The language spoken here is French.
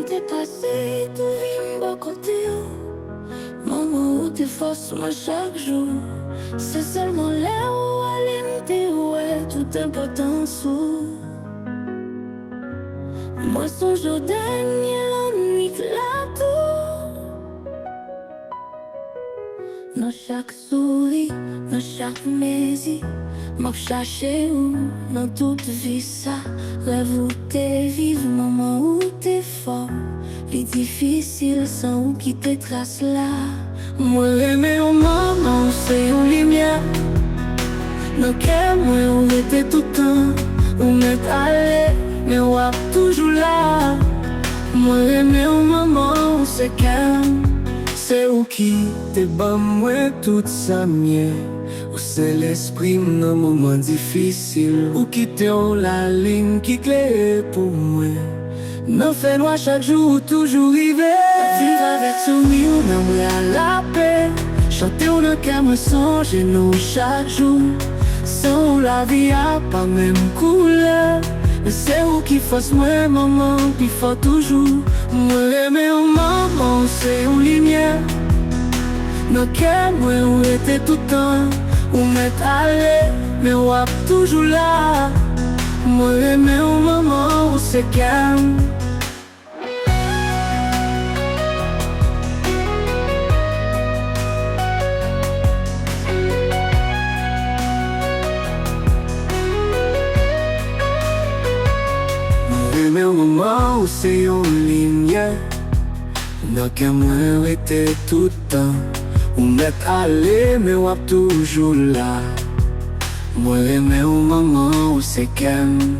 te pase, tu vin ba kote yo. Maman ou te force moi chaque jour. C'est seulement là où aller te ouais tout important sous. Moi son jour dernier l'ennui la tour. Dans chaque souris, dans chaque mesi, m'a cherché où dans toute vie ça. Rêve où t'es vive, maman où t'es fort. Les difficiles sans où qui te trace là. Moi aimer au maman, c'est une lumière. Dans quel moi on était tout le temps. On est allé, mais on est toujours là. Moi aimer au maman, c'est calme. C'est où qui te bat moi toute sa mienne. Ou c'est l'esprit dans moment difficile. Ou qui te en la ligne qui claire pour moi. Non fait noir chaque jour, toujours rivé. Vivre avec sourire, non à la paix. Chanter au le cœur me songe, nous chaque jour. Sans la vie a pas même couleur. Mais c'est où qui fasse moi, maman, qui faut toujours. Moi aimer au maman, c'est une lumière. Dans quel moi on était tout le temps. On est allé, mais on est toujours là. Moi aimer au maman, c'est calme. Mais au moment où c'est en ligne, dans quel moi était tout le temps. On est allé, mais on est toujours là. Moi aimer au moment où c'est calme.